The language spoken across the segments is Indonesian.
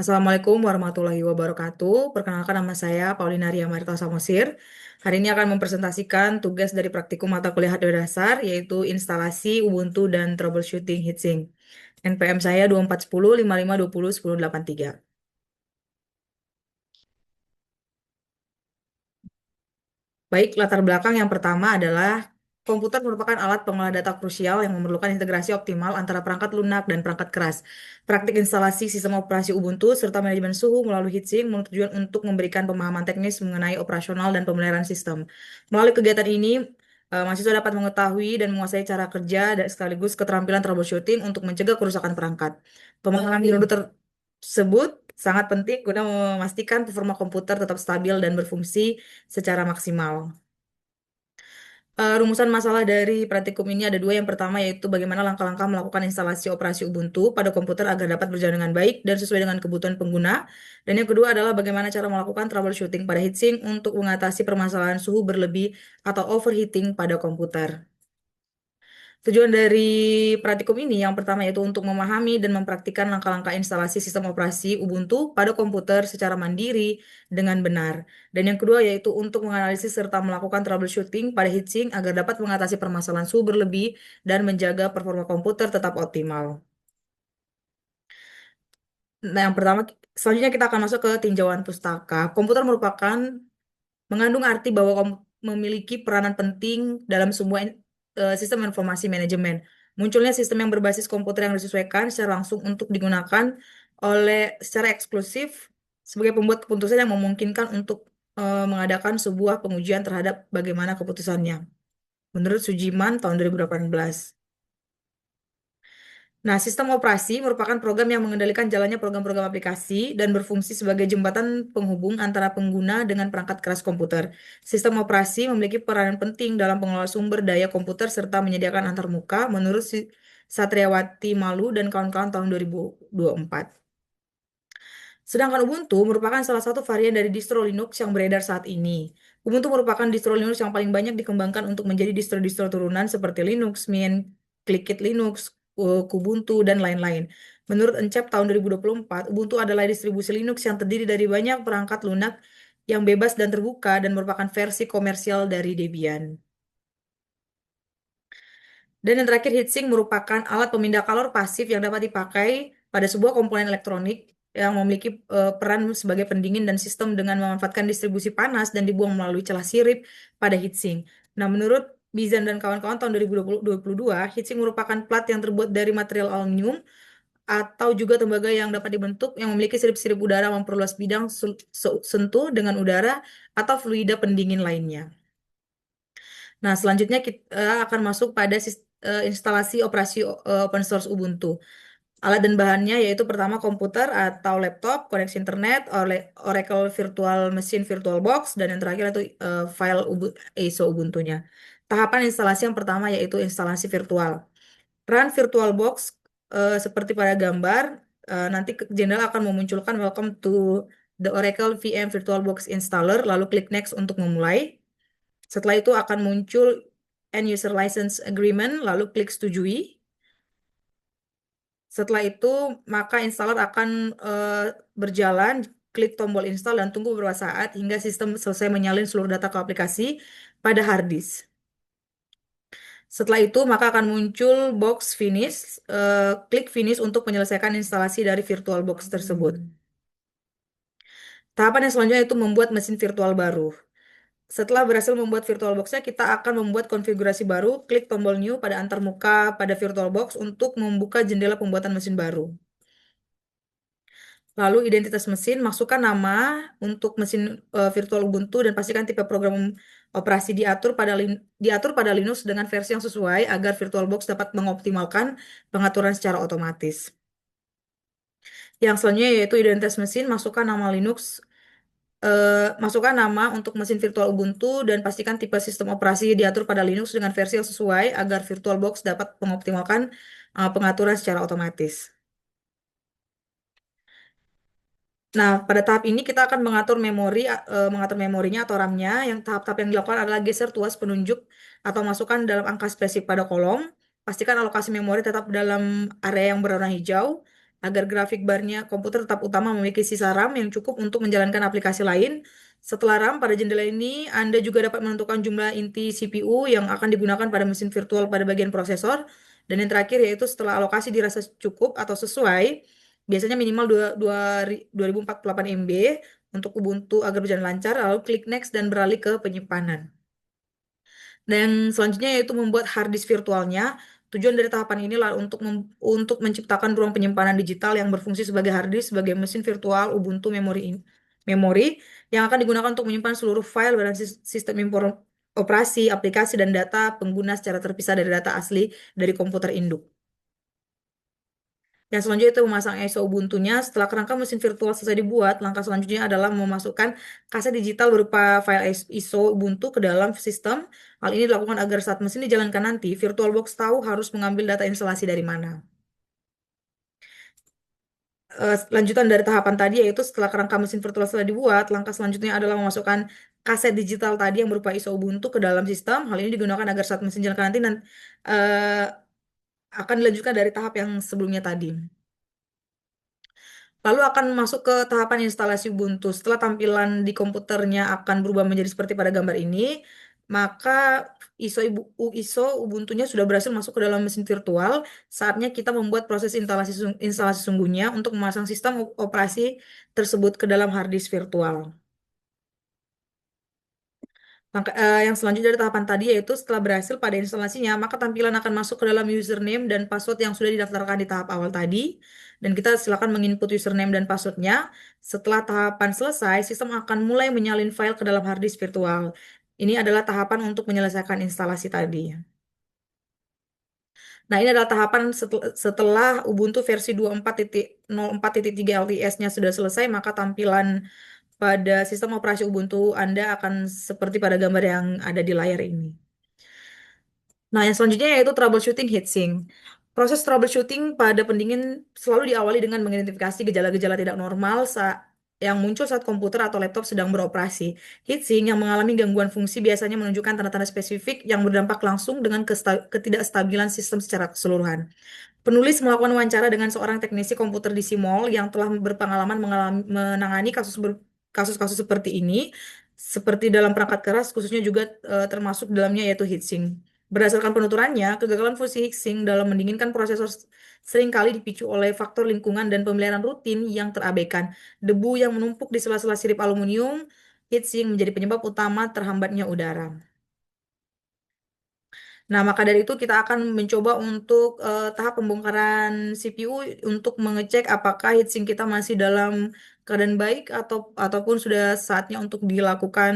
Assalamualaikum warahmatullahi wabarakatuh. Perkenalkan nama saya Paulina Ria Marita Samosir. Hari ini akan mempresentasikan tugas dari praktikum mata kuliah hardware dasar, yaitu instalasi Ubuntu dan troubleshooting heatsink. NPM saya 2410 5520 1083. Baik, latar belakang yang pertama adalah komputer merupakan alat pengolah data krusial yang memerlukan integrasi optimal antara perangkat lunak dan perangkat keras. Praktik instalasi sistem operasi Ubuntu serta manajemen suhu melalui heatsink bertujuan untuk memberikan pemahaman teknis mengenai operasional dan pemeliharaan sistem. Melalui kegiatan ini, mahasiswa dapat mengetahui dan menguasai cara kerja dan sekaligus keterampilan troubleshooting untuk mencegah kerusakan perangkat. Pemahaman dulu tersebut sangat penting guna memastikan performa komputer tetap stabil dan berfungsi secara maksimal. Rumusan masalah dari praktikum ini ada dua. Yang pertama yaitu bagaimana langkah-langkah melakukan instalasi operasi Ubuntu pada komputer agar dapat berjalan dengan baik dan sesuai dengan kebutuhan pengguna. Dan yang kedua adalah bagaimana cara melakukan troubleshooting pada heatsink untuk mengatasi permasalahan suhu berlebih atau overheating pada komputer. Tujuan dari praktikum ini yang pertama yaitu untuk memahami dan mempraktikkan langkah-langkah instalasi sistem operasi Ubuntu pada komputer secara mandiri dengan benar. Dan yang kedua yaitu untuk menganalisis serta melakukan troubleshooting pada heatsink agar dapat mengatasi permasalahan suhu berlebih dan menjaga performa komputer tetap optimal. Nah, yang pertama, selanjutnya kita akan masuk ke tinjauan pustaka. Komputer merupakan mengandung arti bahwa memiliki peranan penting dalam semua sistem informasi manajemen. Munculnya sistem yang berbasis komputer yang disesuaikan secara langsung untuk digunakan oleh secara eksklusif sebagai pembuat keputusan yang memungkinkan untuk mengadakan sebuah pengujian terhadap bagaimana keputusannya. Menurut Sujiman tahun 2018. Nah, sistem operasi merupakan program yang mengendalikan jalannya program-program aplikasi dan berfungsi sebagai jembatan penghubung antara pengguna dengan perangkat keras komputer. Sistem operasi memiliki peranan penting dalam pengelola sumber daya komputer serta menyediakan antarmuka menurut Satriawati Malu dan kawan-kawan tahun 2024. Sedangkan Ubuntu merupakan salah satu varian dari distro Linux yang beredar saat ini. Ubuntu merupakan distro Linux yang paling banyak dikembangkan untuk menjadi distro-distro turunan seperti Linux Mint, Clickit Linux, Kubuntu, dan lain-lain. Menurut Encap tahun 2024, Ubuntu adalah distribusi Linux yang terdiri dari banyak perangkat lunak yang bebas dan terbuka dan merupakan versi komersial dari Debian. Dan yang terakhir, heatsink merupakan alat pemindah kalor pasif yang dapat dipakai pada sebuah komponen elektronik yang memiliki peran sebagai pendingin dan sistem dengan memanfaatkan distribusi panas dan dibuang melalui celah sirip pada heatsink. Nah, menurut Bizan dan kawan-kawan tahun 2022, heatsink merupakan plat yang terbuat dari material aluminium atau juga tembaga yang dapat dibentuk yang memiliki sirip-sirip udara memperluas bidang sentuh dengan udara atau fluida pendingin lainnya. Nah, selanjutnya kita akan masuk pada instalasi operasi open source Ubuntu. Alat dan bahannya yaitu pertama komputer atau laptop, koneksi internet, Oracle Virtual Machine VirtualBox, dan yang terakhir itu file ISO Ubuntunya. Tahapan instalasi yang pertama yaitu instalasi virtual. Run VirtualBox seperti pada gambar, nanti General akan memunculkan Welcome to the Oracle VM VirtualBox Installer, lalu klik Next untuk memulai. Setelah itu akan muncul End User License Agreement, lalu klik setujui. Setelah itu, maka installer akan berjalan, klik tombol install dan tunggu beberapa saat hingga sistem selesai menyalin seluruh data ke aplikasi pada hard disk. Setelah itu, maka akan muncul box finish, klik finish untuk menyelesaikan instalasi dari VirtualBox tersebut. Tahapan yang selanjutnya itu membuat mesin virtual baru. Setelah berhasil membuat VirtualBox-nya, kita akan membuat konfigurasi baru. Klik tombol New pada antarmuka pada VirtualBox untuk membuka jendela pembuatan mesin baru. Lalu identitas mesin, masukkan nama untuk mesin virtual Ubuntu dan pastikan tipe program operasi diatur pada Linux dengan versi yang sesuai agar VirtualBox dapat mengoptimalkan pengaturan secara otomatis. Yang selanjutnya yaitu identitas mesin, masukkan nama untuk mesin virtual Ubuntu dan pastikan tipe sistem operasi diatur pada Linux dengan versi yang sesuai agar VirtualBox dapat mengoptimalkan pengaturan secara otomatis. Nah, pada tahap ini kita akan mengatur memorinya atau RAM-nya. Yang tahap-tahap yang dilakukan adalah geser tuas penunjuk atau masukkan dalam angka spesifik pada kolom. Pastikan alokasi memori tetap dalam area yang berwarna hijau. agar grafik barnya komputer tetap utama memiliki sisa RAM yang cukup untuk menjalankan aplikasi lain. Setelah RAM, pada jendela ini Anda juga dapat menentukan jumlah inti CPU yang akan digunakan pada mesin virtual pada bagian prosesor. Dan yang terakhir yaitu setelah alokasi dirasa cukup atau sesuai, biasanya minimal 2048 MB untuk Ubuntu agar berjalan lancar, lalu klik next dan beralih ke penyimpanan. Dan selanjutnya yaitu membuat hard disk virtualnya. Tujuan dari tahapan ini adalah untuk menciptakan ruang penyimpanan digital yang berfungsi sebagai hard disk sebagai mesin virtual Ubuntu memori yang akan digunakan untuk menyimpan seluruh file dan sistem operasi, aplikasi, dan data pengguna secara terpisah dari data asli dari komputer induk. Yang selanjutnya itu memasang ISO Ubuntu-nya. Setelah kerangka mesin virtual selesai dibuat, langkah selanjutnya adalah memasukkan kaset digital berupa file ISO Ubuntu ke dalam sistem. Hal ini dilakukan agar saat mesin dijalankan nanti, VirtualBox tahu harus mengambil data instalasi dari mana. Lanjutan dari tahapan tadi yaitu setelah kerangka mesin virtual setelah dibuat, langkah selanjutnya adalah memasukkan kaset digital tadi yang berupa ISO Ubuntu ke dalam sistem. Hal ini digunakan agar saat mesin dijalankan nanti eh, akan dilanjutkan dari tahap yang sebelumnya tadi. Lalu akan masuk ke tahapan instalasi Ubuntu. Setelah tampilan di komputernya akan berubah menjadi seperti pada gambar ini, maka ISO Ubuntu-nya sudah berhasil masuk ke dalam mesin virtual. Saatnya kita membuat proses instalasi sungguhnya untuk memasang sistem operasi tersebut ke dalam hard disk virtual. Yang selanjutnya dari tahapan tadi yaitu setelah berhasil pada instalasinya, maka tampilan akan masuk ke dalam username dan password yang sudah didaftarkan di tahap awal tadi. Dan kita silakan menginput username dan passwordnya. Setelah tahapan selesai, sistem akan mulai menyalin file ke dalam harddisk virtual. Ini adalah tahapan untuk menyelesaikan instalasi tadi. Nah, ini adalah tahapan setelah Ubuntu versi 24.04.3 LTS-nya sudah selesai, maka tampilan pada sistem operasi Ubuntu Anda akan seperti pada gambar yang ada di layar ini. Nah, yang selanjutnya yaitu troubleshooting heatsink. Proses troubleshooting pada pendingin selalu diawali dengan mengidentifikasi gejala-gejala tidak normal yang muncul saat komputer atau laptop sedang beroperasi. Heatsink yang mengalami gangguan fungsi biasanya menunjukkan tanda-tanda spesifik yang berdampak langsung dengan ketidakstabilan sistem secara keseluruhan. Penulis melakukan wawancara dengan seorang teknisi komputer di Simol yang telah berpengalaman menangani kasus-kasus seperti ini, seperti dalam perangkat keras, khususnya juga termasuk dalamnya yaitu heatsink. Berdasarkan penuturannya, kegagalan fungsi heatsink dalam mendinginkan prosesor seringkali dipicu oleh faktor lingkungan dan pemeliharaan rutin yang terabaikan. Debu yang menumpuk di sela-sela sirip aluminium, heatsink menjadi penyebab utama terhambatnya udara. Nah, maka dari itu kita akan mencoba untuk tahap pembongkaran CPU untuk mengecek apakah heatsink kita masih dalam keadaan baik ataupun sudah saatnya untuk dilakukan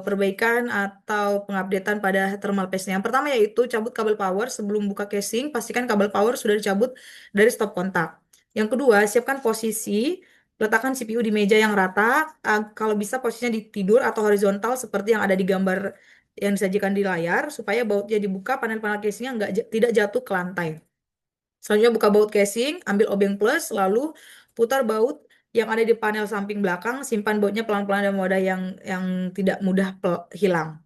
perbaikan atau pengupdatean pada thermal paste. Yang pertama yaitu cabut kabel power sebelum buka casing, pastikan kabel power sudah dicabut dari stop kontak. Yang kedua, siapkan posisi, letakkan CPU di meja yang rata, kalau bisa posisinya di tidur atau horizontal seperti yang ada di gambar yang disajikan di layar supaya bautnya dibuka, panel-panel casingnya tidak jatuh ke lantai. Selanjutnya buka baut casing, ambil obeng plus, lalu putar baut yang ada di panel samping belakang, simpan bautnya pelan-pelan dan wadah yang tidak mudah hilang.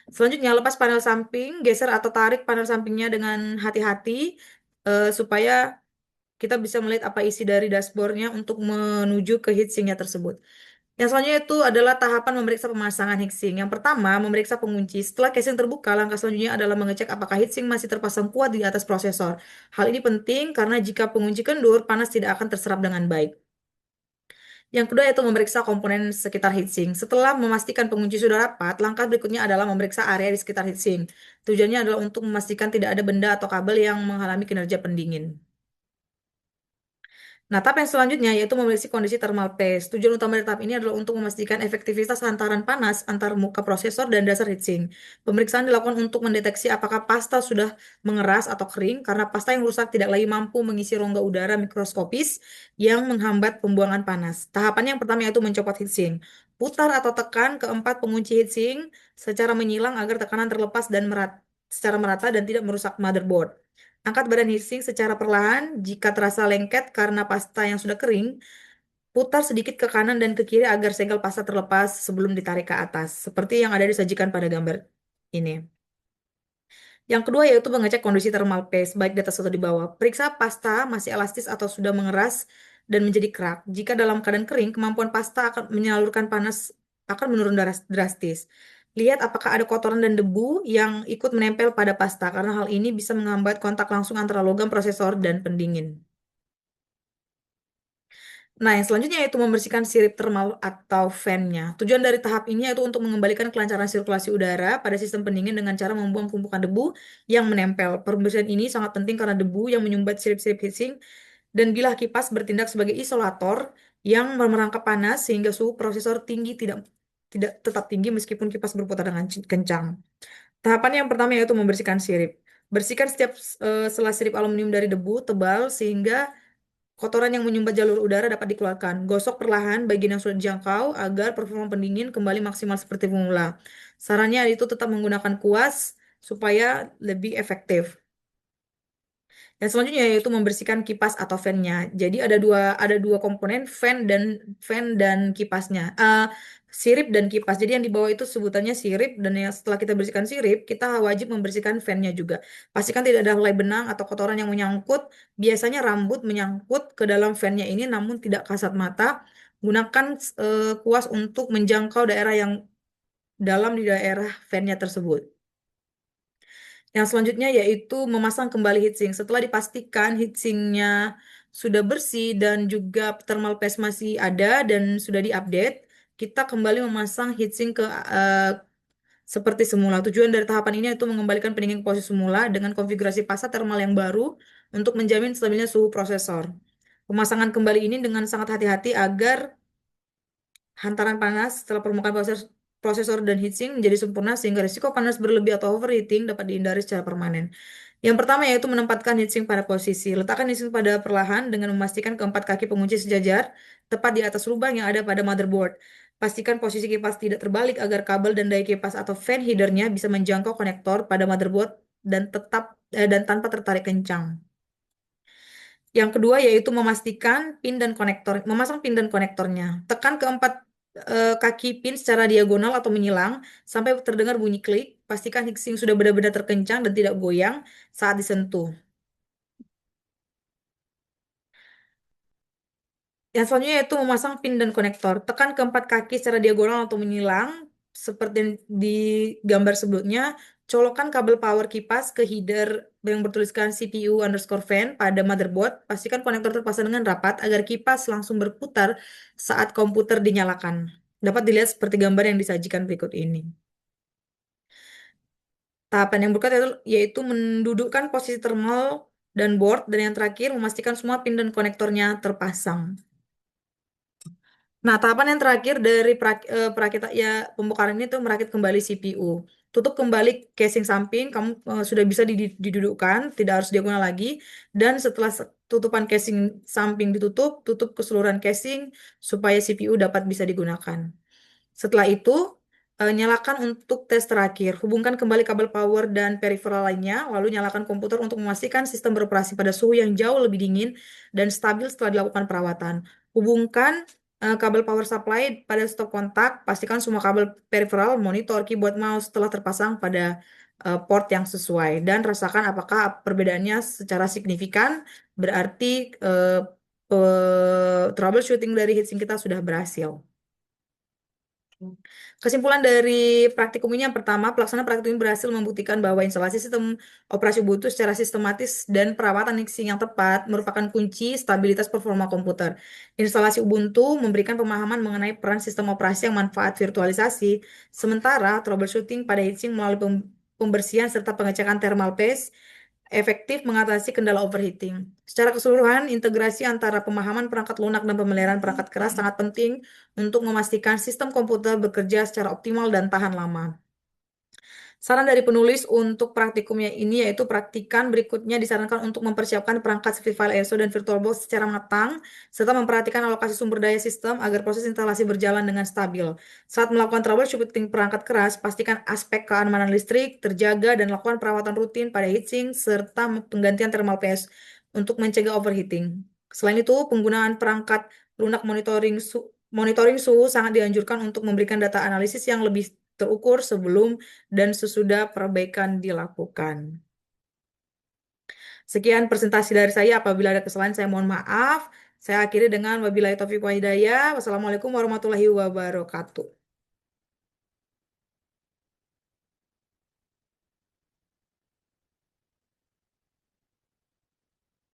Selanjutnya lepas panel samping, geser atau tarik panel sampingnya dengan hati-hati supaya kita bisa melihat apa isi dari dashboardnya untuk menuju ke heatsinknya tersebut. Yang selanjutnya itu adalah tahapan memeriksa pemasangan heatsink. Yang pertama, memeriksa pengunci. Setelah casing terbuka, langkah selanjutnya adalah mengecek apakah heatsink masih terpasang kuat di atas prosesor. Hal ini penting karena jika pengunci kendur, panas tidak akan terserap dengan baik. Yang kedua yaitu memeriksa komponen sekitar heatsink. Setelah memastikan pengunci sudah rapat, langkah berikutnya adalah memeriksa area di sekitar heatsink. Tujuannya adalah untuk memastikan tidak ada benda atau kabel yang menghalangi kinerja pendingin. Nah, tahap yang selanjutnya yaitu memeriksa kondisi thermal paste. Tujuan utama dari tahap ini adalah untuk memastikan efektivitas hantaran panas antar muka prosesor dan dasar heatsink. Pemeriksaan dilakukan untuk mendeteksi apakah pasta sudah mengeras atau kering, karena pasta yang rusak tidak lagi mampu mengisi rongga udara mikroskopis yang menghambat pembuangan panas. Tahapan yang pertama yaitu mencopot heatsink. Putar atau tekan keempat pengunci heatsink secara menyilang agar tekanan terlepas dan secara merata dan tidak merusak motherboard. Angkat badan heatsink secara perlahan. Jika terasa lengket karena pasta yang sudah kering, putar sedikit ke kanan dan ke kiri agar segel pasta terlepas sebelum ditarik ke atas, seperti yang ada disajikan pada gambar ini. Yang kedua yaitu mengecek kondisi thermal paste, baik di atas atau di bawah. Periksa pasta masih elastis atau sudah mengeras dan menjadi kerak. Jika dalam keadaan kering, kemampuan pasta akan menyalurkan panas akan menurun drastis. Lihat apakah ada kotoran dan debu yang ikut menempel pada pasta, karena hal ini bisa menghambat kontak langsung antara logam prosesor dan pendingin. Nah, yang selanjutnya yaitu membersihkan sirip termal atau fan-nya. Tujuan dari tahap ini yaitu untuk mengembalikan kelancaran sirkulasi udara pada sistem pendingin dengan cara membuang tumpukan debu yang menempel. Pembersihan ini sangat penting karena debu yang menyumbat sirip-sirip heatsink dan bilah kipas bertindak sebagai isolator yang merangkap panas sehingga suhu prosesor tinggi tidak tidak tetap tinggi meskipun kipas berputar dengan kencang. Tahapan yang pertama yaitu membersihkan sirip. Bersihkan setiap sela sirip aluminium dari debu tebal sehingga kotoran yang menyumbat jalur udara dapat dikeluarkan. Gosok perlahan bagian yang sudah dijangkau agar performa pendingin kembali maksimal seperti semula. Sarannya itu tetap menggunakan kuas supaya lebih efektif. Dan selanjutnya yaitu membersihkan kipas atau fan-nya. Jadi ada dua komponen fan dan kipasnya. Sirip dan kipas. Jadi yang di bawah itu sebutannya sirip dan yang setelah kita bersihkan sirip, kita wajib membersihkan fan-nya juga. Pastikan tidak ada helai benang atau kotoran yang menyangkut. Biasanya rambut menyangkut ke dalam fan-nya ini namun tidak kasat mata. Gunakan kuas untuk menjangkau daerah yang dalam di daerah fan-nya tersebut. Yang selanjutnya yaitu memasang kembali heatsink. Setelah dipastikan heatsinknya sudah bersih dan juga thermal paste masih ada dan sudah diupdate, kita kembali memasang heatsink ke seperti semula. Tujuan dari tahapan ini yaitu mengembalikan pendingin ke posisi semula dengan konfigurasi pasta thermal yang baru untuk menjamin stabilnya suhu prosesor. Pemasangan kembali ini dengan sangat hati-hati agar hantaran panas setelah permukaan prosesor dan heatsink menjadi sempurna sehingga risiko panas berlebih atau overheating dapat dihindari secara permanen. Yang pertama yaitu menempatkan heatsink pada posisi. Letakkan heatsink pada perlahan dengan memastikan keempat kaki pengunci sejajar tepat di atas lubang yang ada pada motherboard. Pastikan posisi kipas tidak terbalik agar kabel dan daya kipas atau fan headernya bisa menjangkau konektor pada motherboard dan tanpa tertarik kencang. Yang kedua yaitu memastikan memasang pin dan konektornya. Tekan keempat kaki pin secara diagonal atau menyilang sampai terdengar bunyi klik. Pastikan heatsink sudah benar-benar terkencang dan tidak goyang saat disentuh. Yang selanjutnya yaitu memasang pin dan konektor. Tekan keempat kaki secara diagonal atau menyilang seperti yang di gambar sebelumnya. Colokkan kabel power kipas ke header yang bertuliskan CPU underscore fan pada motherboard. Pastikan konektor terpasang dengan rapat agar kipas langsung berputar saat komputer dinyalakan. Dapat dilihat seperti gambar yang disajikan berikut ini. Tahapan yang berikut yaitu mendudukkan posisi thermal dan board. Dan yang terakhir memastikan semua pin dan konektornya terpasang. Nah, tahapan yang terakhir dari perakit ya pembongkaran ini tuh merakit kembali CPU. Tutup kembali casing samping, kamu sudah bisa didudukkan, tidak harus diagonal lagi. Dan setelah tutupan casing samping ditutup, tutup keseluruhan casing supaya CPU dapat bisa digunakan. Setelah itu, nyalakan untuk tes terakhir. Hubungkan kembali kabel power dan peripheral lainnya, lalu nyalakan komputer untuk memastikan sistem beroperasi pada suhu yang jauh lebih dingin dan stabil setelah dilakukan perawatan. Hubungkan kabel power supply pada stop kontak, pastikan semua kabel peripheral, monitor, keyboard, mouse telah terpasang pada port yang sesuai dan rasakan apakah perbedaannya secara signifikan, berarti troubleshooting dari heatsink kita sudah berhasil. Kesimpulan dari praktikum ini yang pertama, pelaksanaan praktikum ini berhasil membuktikan bahwa instalasi sistem operasi Ubuntu secara sistematis dan perawatan mixing yang tepat merupakan kunci stabilitas performa komputer. Instalasi Ubuntu memberikan pemahaman mengenai peran sistem operasi yang manfaat virtualisasi, sementara troubleshooting pada heatsink melalui pembersihan serta pengecekan thermal paste efektif mengatasi kendala overheating. Secara keseluruhan, integrasi antara pemahaman perangkat lunak dan pemeliharaan perangkat keras sangat penting untuk memastikan sistem komputer bekerja secara optimal dan tahan lama. Saran dari penulis untuk praktikumnya ini yaitu praktikan berikutnya disarankan untuk mempersiapkan perangkat seperti file ISO dan VirtualBox secara matang, serta memperhatikan alokasi sumber daya sistem agar proses instalasi berjalan dengan stabil. Saat melakukan troubleshooting perangkat keras, pastikan aspek keamanan listrik terjaga dan lakukan perawatan rutin pada heatsink serta penggantian thermal paste untuk mencegah overheating. Selain itu, penggunaan perangkat lunak monitoring suhu sangat dianjurkan untuk memberikan data analisis yang lebih terukur sebelum dan sesudah perbaikan dilakukan. Sekian presentasi dari saya. Apabila ada kesalahan, saya mohon maaf. Saya akhiri dengan wabillahi taufiq wa hidayah. Wassalamualaikum warahmatullahi wabarakatuh.